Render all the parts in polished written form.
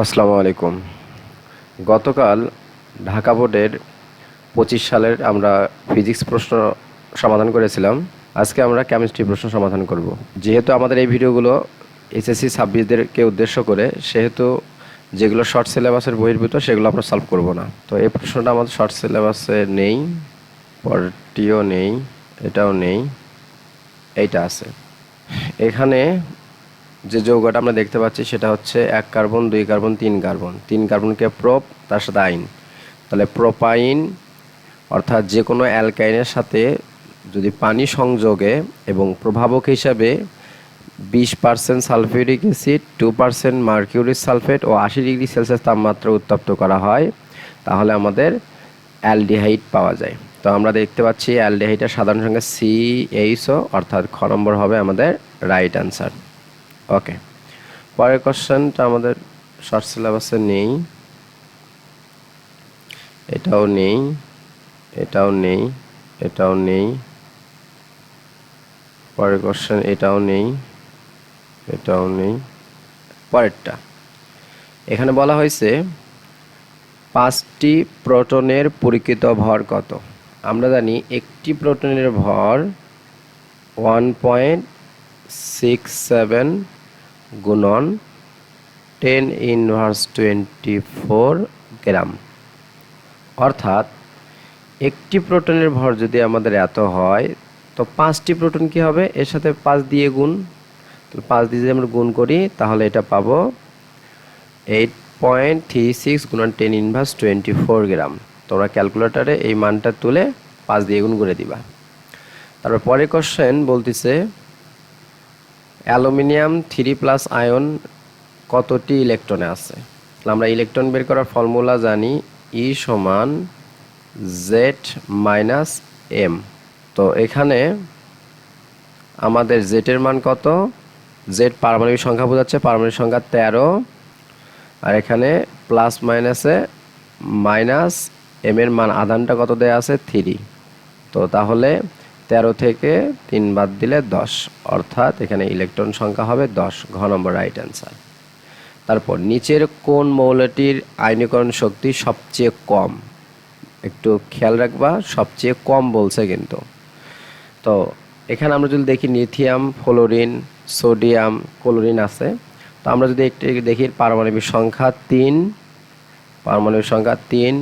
আসসালামু আলাইকুম। গতকাল ঢাকা বোর্ডের 25 সালের আমরা ফিজিক্স প্রশ্ন সমাধান করেছিলাম। আজকে আমরা কেমিস্ট্রি প্রশ্ন সমাধান করব। যেহেতু আমাদের এই ভিডিওগুলো এসএসসি ছাব্বিশদেরকে উদ্দেশ্য করে, সেহেতু যেগুলো শর্ট সিলেবাসের বহির্ভূত সেগুলো আমরা সলভ করব না। তো এই প্রশ্নটা আমাদের শর্ট সিলেবাসে নেই, পরটিও নেই, এটাও নেই, এইটা আছে। এখানে যে যৌগটা আমরা দেখতে পাচ্ছি সেটা হচ্ছে 1 কার্বন 2 কার্বন 3 কার্বন। 3 কার্বনকে প্রোপ, তার সাথে আইন, তাহলে প্রোপাইন অর্থাৎ যে কোনো অ্যালকাইনের সাথে যদি পানি সংযোগে এবং প্রভাবক হিসাবে 20% সালফিউরিক অ্যাসিড, 2% মার্কিউরিক সালফেট ও 80 ডিগ্রি সেলসিয়াস তাপমাত্রা উত্তপ্ত করা হয়, তাহলে আমাদের অ্যালডিহাইড পাওয়া যায়। তো আমরা দেখতে পাচ্ছি অ্যালডিহাইডের সাধারণ সংখ্যা CHO, অর্থাৎ খ নম্বর হবে আমাদের রাইট অ্যান্সার। ওকে, পরের কোশ্চেনটা আমাদের শর্ট সিলেবাসে নেই, এটাও নেই, এটাও নেই, এটাও নেই। পরের কোশ্চেন এটাও নেই, এটাও নেই। পরেরটা এখানে বলা হয়েছে 5টি প্রোটনের পরিকৃত ভর কত। আমরা জানি একটি প্রোটনের ভর 1.67 গুণন 10⁻²4 গ্রাম। অর্থাৎ একটি প্রোটনের ভর যদি আমাদের এত হয়, তো 5টি প্রোটন কি হবে, এর সাথে 5 দিয়ে গুণ। তো 5 দিয়ে যদি আমরা গুণ করি তাহলে এটা পাবো 8.36 গুণন 10⁻²4 গ্রাম। তোমরা ক্যালকুলেটারে এই মানটা তুলে 5 দিয়ে গুণ করে দিবা। তারপর পরের কোশ্চেন বলতেছে অ্যালুমিনিয়াম 3+ আয়ন কতটি ইলেকট্রনে আছে। আমরা ইলেকট্রন বের করার ফর্মুলা জানি, E সমান Z-M। তো এখানে আমাদের জেটের মান কত, জেড পারমাণবিক সংখ্যা বোঝাচ্ছে, পারমাণবিক সংখ্যা 13, আর এখানে প্লাস মাইনাসে মাইনাস এম এর মান আধানটা কত দেয়া আছে 3। তো তাহলে 13 থেকে 3 বাদ দিলে 10, অর্থাৎ এখানে ইলেকট্রন সংখ্যা হবে 10, ঘ নম্বর রাইট অ্যান্সার। তারপর নিচের কোন মৌলটির আয়নীকরণ শক্তি সবচেয়ে কম, একটু খেয়াল রাখবা, সবচেয়ে কম বলছে কিন্তু। তো এখানে আমরা যদি দেখি লিথিয়াম, ফ্লোরিন, সোডিয়াম, ক্লোরিন আছে। তো আমরা যদি একটু দেখি পারমাণবিক সংখ্যা 3, পারমাণবিক সংখ্যা 3,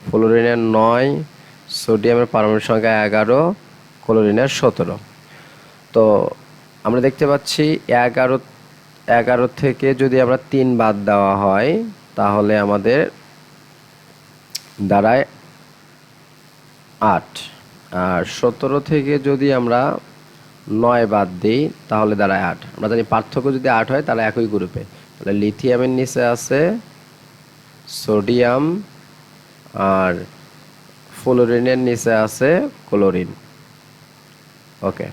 ফ্লোরিনের 9, সোডিয়ামের পারমাণবিক সংখ্যা 11, ক্লোরিনের 17। তো আমরা দেখতে পাচ্ছি 11 থেকে যদি আমরা 3 বাদ দেওয়া হয় তাহলে আমাদের দাঁড়ায় 8, আর 17 থেকে যদি আমরা 9 বাদ দিই তাহলে দাঁড়ায় 8। আমরা জানি পার্থক্য যদি 8 হয় তাহলে একই গ্রুপে, তাহলে লিথিয়ামের নিচে আছে সোডিয়াম আর ফ্লোরিনের নিচে আছে ক্লোরিন। ওকে,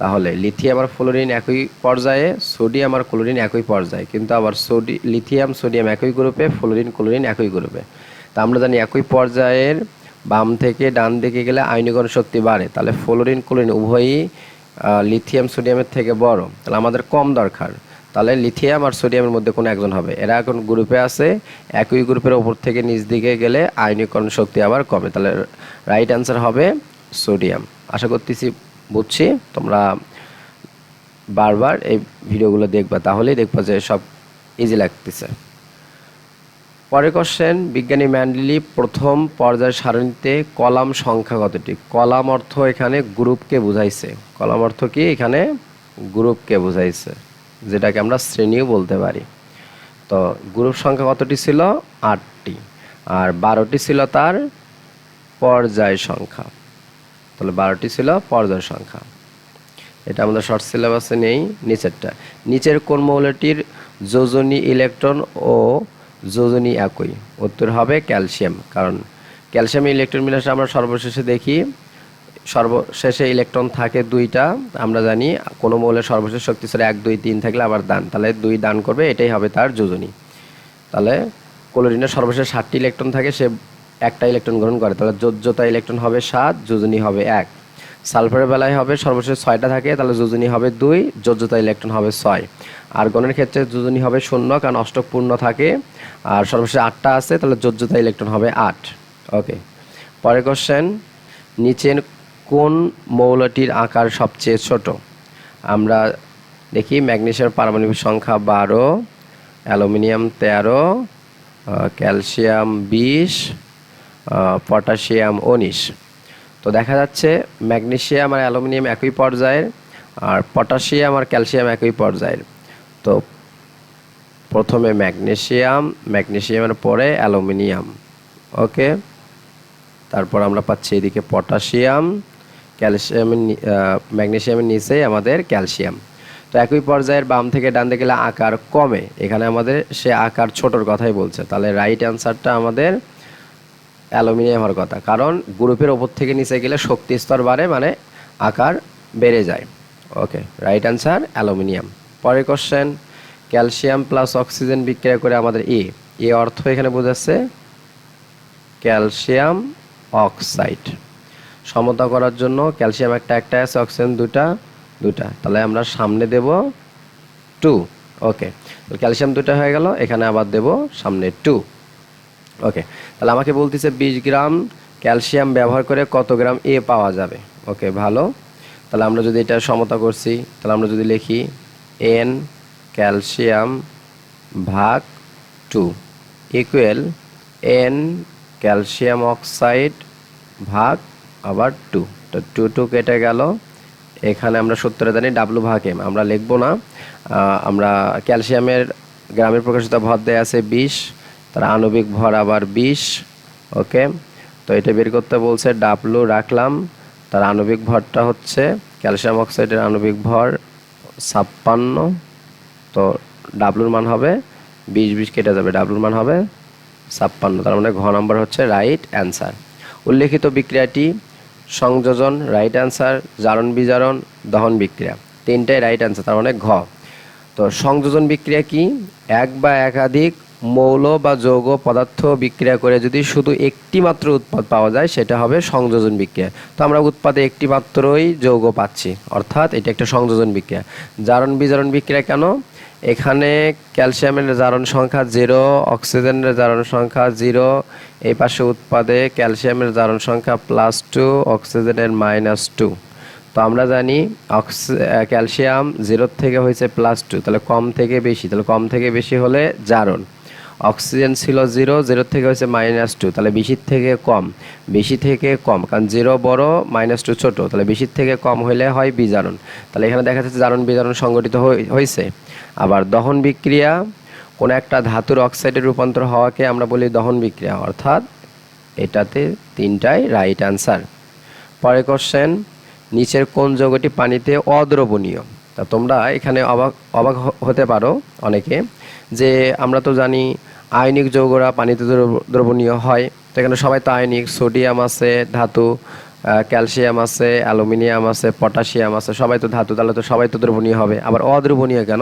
তাহলে লিথিয়াম আর ফ্লোরিন একই পর্যায়ে, সোডিয়াম আর ক্লোরিন একই পর্যায়ে, কিন্তু আবার লিথিয়াম সোডিয়াম একই গ্রুপে, ফ্লোরিন ক্লোরিন একই গ্রুপে। তা আমরা জানি একই পর্যায়ের বাম থেকে ডান দিকে গেলে আয়নীকরণ শক্তি বাড়ে, তাহলে ফ্লোরিন ক্লোরিন উভয়ই লিথিয়াম সোডিয়ামের থেকে বড়, তাহলে আমাদের কম দরকার। তাহলে লিথিয়াম আর সোডিয়ামের মধ্যে কোনো একজন হবে, এরা এখন গ্রুপে আছে, একই গ্রুপের ওপর থেকে নিচ দিকে গেলে আয়নীকরণ শক্তি আবার কমে, তাহলে রাইট অ্যান্সার হবে সোডিয়াম। আশা করতেছি বুঝছি, তোমরা বারবার এই ভিডিওগুলো দেখবা, তাহলেই দেখবা যে সব ইজি লাগতেছে। পরের কোশ্চেন, বিজ্ঞানী ম্যান্ডেলি প্রথম পর্যায় সারণীতে কলাম সংখ্যা কতটি। কলাম অর্থ এখানে গ্রুপকে বুঝাইছে, কলাম অর্থ কি এখানে গ্রুপকে বুঝাইছে, যেটাকে আমরা শ্রেণীও বলতে পারি। তো গ্রুপ সংখ্যা কতটি ছিল, 8টি, আর 12টি ছিল তার পর্যায় সংখ্যা, তাহলে 12টি ছিল পর্যায় সংখ্যা। এটা আমাদের শর্ট সিলেবাসে নেই। নিচেরটা, নিচের কোন মৌলটির যোজনী ইলেকট্রন ও যোজনী একই। উত্তর হবে ক্যালসিয়াম, কারণ ক্যালসিয়ামে ইলেকট্রন বিন্যাসে আমরা সর্বশেষে দেখি, সর্বশেষে ইলেকট্রন থাকে 2টা। আমরা জানি কোনো মৌলের সর্বশেষ শক্তি স্তরে 1 2 3 থাকলে আবার দান, তাহলে 2 দান করবে, এটাই হবে তার যোজনী। তাহলে ক্লোরিনের সর্বশেষ 7টি ইলেকট্রন থাকে, সে একটা ইলেকট্রন গ্রহণ করে, তাহলে যোজ্যতা ইলেকট্রন হবে 7, যোজনী হবে 1। সালফারের বেলায় হবে সর্বশেষ 6টা থাকে, তাহলে যোজনী হবে 2, যোজ্যতা ইলেকট্রন হবে 6। আর্গনের ক্ষেত্রে যোজনী হবে 0, কারণ অষ্টক পূর্ণ থাকে, আর সর্বশেষ 8টা আছে, তাহলে যোজ্যতা ইলেকট্রন হবে 8। ওকে, পরের কোশ্চেন, নিচের কোন মৌলটির আকার সবচেয়ে ছোট? আমরা দেখি ম্যাগনেসিয়ামের পারমাণবিক সংখ্যা 12, অ্যালুমিনিয়াম 13, ক্যালসিয়াম 20, পটাশিয়াম 19। তো দেখা যাচ্ছে ম্যাগনেসিয়াম আর অ্যালুমিনিয়াম একই পর্যায়ের, আর পটাশিয়াম আর ক্যালসিয়াম একই পর্যায়ের। তো প্রথমে ম্যাগনেসিয়ামের পরে অ্যালুমিনিয়াম। ওকে, তারপর আমরা পাচ্ছি এদিকে পটাশিয়াম, ম্যাগনেসিয়ামের নিচে আমাদের ক্যালসিয়াম। তো একই পর্যায়ের বাম থেকে ডান দিকে গেলে আকার কমে, এখানে আমাদের সে আকার ছোটোর কথাই বলছে, তাহলে রাইট অ্যান্সারটা আমাদের অ্যালুমিনিয়াম হওয়ার কথা, কারণ গ্রুপের ওপর থেকে নিচে গেলে শক্তি স্তর বাড়ে, মানে আকার বেড়ে যায়। ওকে, রাইট অ্যান্সার অ্যালুমিনিয়াম। পরের কোশ্চেন, ক্যালসিয়াম প্লাস অক্সিজেন বিক্রিয়া করে আমাদের এ অর্থ এখানে বোঝাচ্ছে ক্যালসিয়াম অক্সাইড। সমতা করার জন্য ক্যালসিয়াম একটা আছে, অক্সিজেন দুটা, তাহলে আমরা সামনে দেব 2। ওকে, ক্যালসিয়াম 2টা হয়ে গেল, এখানে আবার দেব সামনে 2। ওকে, তাহলে আমাকে বলতেছে 20 গ্রাম ক্যালসিয়াম ব্যবহার করে কত গ্রাম এ পাওয়া যাবে। ওকে, ভালো। তাহলে আমরা যদি এটা সমতা করছি, তাহলে আমরা যদি লিখি n ক্যালসিয়াম ভাগ 2 ইকুয়াল n ক্যালসিয়াম অক্সাইড ভাগ আবার 2। তো 2 কেটে গেল, এখানে আমরা সূত্রে জানি ডাব্লু ভাগ এম, আমরা লিখবো না। আমরা ক্যালসিয়ামের গ্রামের প্রকাশিত ভর দেয়া আছে 20, তার আণবিক ভর আবার 20। ওকে, তো এটা বের করতে বলছে, ডাব্লু রাখলাম, তার আণবিক ভরটা হচ্ছে ক্যালসিয়াম অক্সাইডের আণবিক ভর 56। তো ডাব্লুর মান হবে 20 কেটে যাবে, ডাব্লুর মান হবে 56, তার মানে ঘ নম্বর হচ্ছে রাইট অ্যান্সার। উল্লেখিত বিক্রিয়াটি সংযোজন, রাইট অ্যান্সার, জারণ বিজারণ, দহন বিক্রিয়া, তিনটাই রাইট অ্যান্সার, তার মানে ঘ। তো সংযোজন বিক্রিয়া কি? এক বা একাধিক মৌল বা যৌগ পদার্থ বিক্রিয়া করে যদি শুধু একটি মাত্র উৎপাদ পাওয়া যায়, সেটা হবে সংযোজন বিক্রিয়া। তো আমরা উৎপাদে একটি মাত্রই যৌগ পাচ্ছি, অর্থাৎ এটা একটা সংযোজন বিক্রিয়া। জারণ বিজারণ বিক্রিয়া কেন? এখানে ক্যালসিয়ামের জারণ সংখ্যা 0, অক্সিজেনের জারণ সংখ্যা 0, এই পাশে উৎপাদে ক্যালসিয়ামের জারণ সংখ্যা +2, অক্সিজেনের -2। তো আমরা জানি ক্যালসিয়াম 0 থেকে হয়েছে +2, তাহলে কম থেকে বেশি, তাহলে কম থেকে বেশি হলে জারণ। অক্সিজেন ছিল 0 থেকে হয়েছে -2, তাহলে বেশির থেকে কম, বেশি থেকে কম, কারণ 0 বড়, -2 ছোট, তাহলে বেশির থেকে কম হলে হয় বিজারণ। তাহলে এখানে দেখা যাচ্ছে জারণ বিজারণ সংগঠিত হয়েছে। আবার দহন বিক্রিয়া, কোনো একটা ধাতুর অক্সাইডে রূপান্তর হওয়াকে আমরা বলি দহন বিক্রিয়া, অর্থাৎ এটাতে তিনটাই রাইট অ্যান্সার। পরের কোশ্চেন, নিচের কোন যৌগটি পানিতে অদ্রবণীয়? তা তোমরা এখানে অবাক হতে পারো অনেকে, যে আমরা তো জানি আয়নিক যৌগরা পানিতে দ্রবণীয় হয়। তো এখানে সবাই তো আয়নিক, সোডিয়াম আছে ধাতু, ক্যালসিয়াম আছে, অ্যালুমিনিয়াম আছে, পটাশিয়াম আছে, সবাই তো ধাতু, তাহলে তো সবাই তো দ্রবণীয় হবে। আবার অদ্রবণীয় কেন?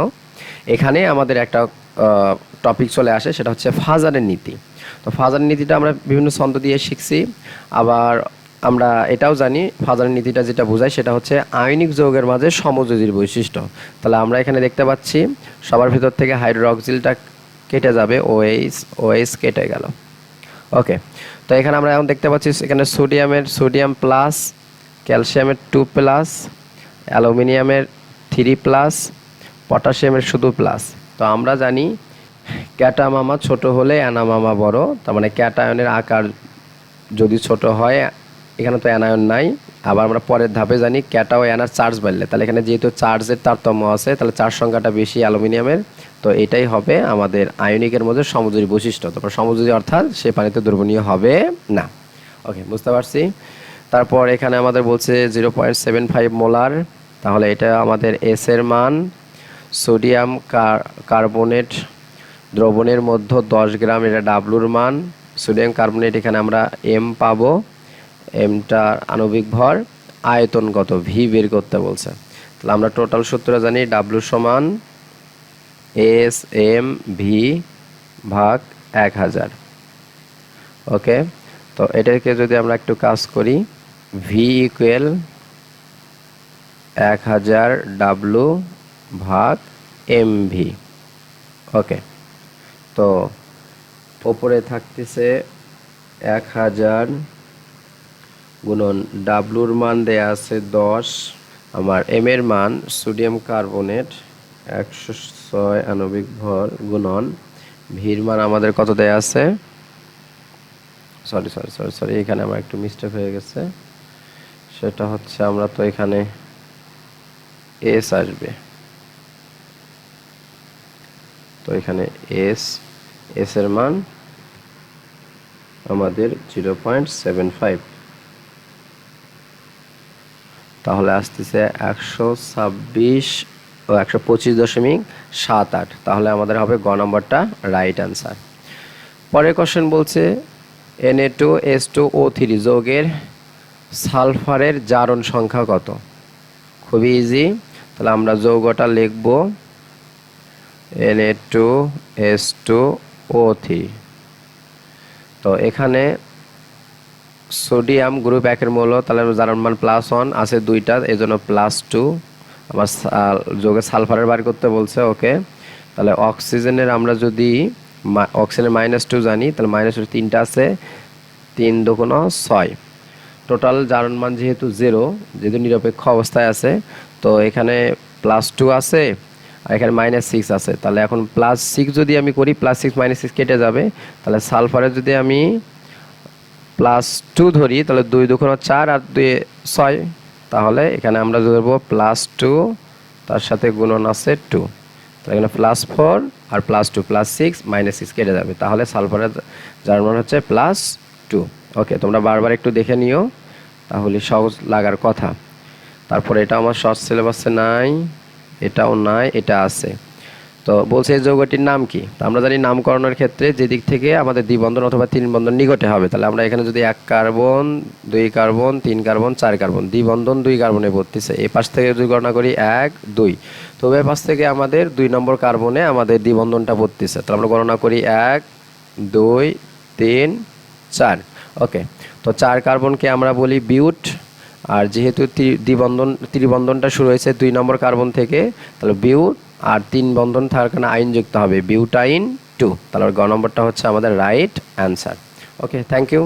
এখানে আমাদের একটা টপিক চলে আসে, সেটা হচ্ছে ফাজারের নীতি। তো ফাজারের নীতিটা আমরা বিভিন্ন ছন্দ দিয়ে শিখছি। আবার আমরা এটাও জানি ফাজারের নীতিটা যেটা বোঝায় সেটা হচ্ছে আয়নিক যৌগের মাঝে সমযোজীর বৈশিষ্ট্য। তাহলে আমরা এখানে দেখতে পাচ্ছি সবার ভিতর থেকে হাইড্রোক্সিলটা কেটে যাবে, ওএইচ কেটে গেল। ওকে, তো এখানে আমরা এখন দেখতে পাচ্ছি এখানে সোডিয়াম প্লাস, ক্যালসিয়ামের 2+, অ্যালুমিনিয়ামের 3+, পটাশিয়ামের শুধু প্লাস। তো আমরা জানি ক্যাটা মামা ছোট হলে অ্যানা মামা বড়, তার মানে ক্যাটায়নের আকার যদি ছোট হয়, এখানে তো অ্যানায়ন নাই। আবার আমরা পরের ধাপে জানি ক্যাটা ও অ্যানার চার্জ বাড়লে, তাহলে এখানে যেহেতু চার্জের তারতম্য আছে, তাহলে চার্জ সংখ্যাটা বেশি অ্যালুমিনিয়ামের। তো এটাই হবে আমাদের আয়নিকের মধ্যে সমযোজী বৈশিষ্ট্য। তারপর সমযোজী অর্থাৎ সে পানিতে দ্রবণীয় হবে না। ওকে, বুঝতে পারছি। তারপর এখানে আমাদের বলছে 0.75 মোলার, তাহলে এটা আমাদের এস এর মান। সোডিয়াম কার্বনেট দ্রবণের মধ্যে 10 গ্রাম, এটা ডাব্লুর মান। সোডিয়াম কার্বনেট এখানে আমরা এম পাবো, এমটার আণবিক ভর, আয়তন কত ভি বের করতে বলছে। তাহলে আমরা টোটাল সূত্র জানি ডাব্লু সমান এস এম ভি ভাগ 1000। ওকে, তো এটাকে যদি আমরা একটু কাজ করি, ভি ইকুয়াল 1000 ডাব্লু ভাগ এমভি। ওকে, তো ওপরে থাকতেছে 1000 গুণন ডাব্লুর মান দেয়া আছে 10, আমার এম এর মান সোডিয়াম কার্বনেট 106 আণবিক ভর গুণন ভির মান আমাদের কত দেয়া আছে, সরি এখানে আমার একটু মিস্টেক হয়ে গেছে, সেটা হচ্ছে আমরা তো এখানে এস আসবে, তো এখানে এস এর মান আমাদের 0.75, তাহলে আসতেছে 125.78। তাহলে আমাদের হবে গ নম্বরটা রাইট অ্যান্সার। পরের কোশ্চেন বলছে Na2H2O3 যৌগের সালফারের জারণ সংখ্যা কত? খুবই ইজি, তাহলে আমরা যৌগটা লিখব Na2H2O3। তো এখানে সোডিয়াম গ্রুপ 1 এর মৌল, তাহলে জারণ মান +1 আছে দুইটা, এজন্য +2। আমার যৌগের সালফারের বার করতে বলছে। ওকে, তাহলে অক্সিজেনের আমরা যদি অক্সিজেনের -2 জানি, তাহলে -2 তিনটা আছে, 3 দুগুণ 6। টোটাল জারণ মান যেহেতু 0, যেহেতু নিরপেক্ষ অবস্থায় আছে, তো এখানে +2 আছে আর এখানে -6 আছে, তাহলে এখন +6 যদি আমি করি, +6 -6 কেটে যাবে, তাহলে সালফারে যদি আমি +2 ধরি, তাহলে 2 দুগুণ 4 আর 2 6, তাহলে এখানে আমরা ধরবো +2, তার সাথে গুণন আছে 2, তাহলে এখানে +4 আর +2 +6 -6 কেটে যাবে, তাহলে সালফারের জারণ মান হচ্ছে +2। ওকে, তোমরা বারবার একটু দেখে নিও, তাহলে সহজ লাগার কথা। তারপরে এটা আমার শর্ট সিলেবাসে নাই, এটাও নাই, এটা আছে। তো বলছে এই যৌগটির নাম কি? তো আমরা জানি নামকরণের ক্ষেত্রে যেদিক থেকে আমাদের দ্বিবন্ধন অথবা 3 বন্ধন নিকটে হবে, তাহলে আমরা এখানে যদি 1 কার্বন 2 কার্বন 3 কার্বন 4 কার্বন, দ্বিবন্ধন 2 কার্বনে ভর্তিছে, এই পাশ থেকে যদি গণনা করি 1 2, তো এই পাশ থেকে আমাদের 2 নম্বর কার্বনে আমাদের দ্বিবন্ধনটা ভর্তিছে, তাহলে আমরা গণনা করি 1 2 3 4। ওকে, তো 4 কার্বনকে আমরা বলি বিউট, আর যেহেতু ত্রিবন্ধনটা শুরু হয়েছে 2 নম্বর কার্বন থেকে, তাহলে বিউট আর 3 বন্ধন থাকার কারণে আইন যুক্ত হবে বিউটাইন 2, তাহলে গ নম্বরটা হচ্ছে আমাদের right answer. Okay, thank you.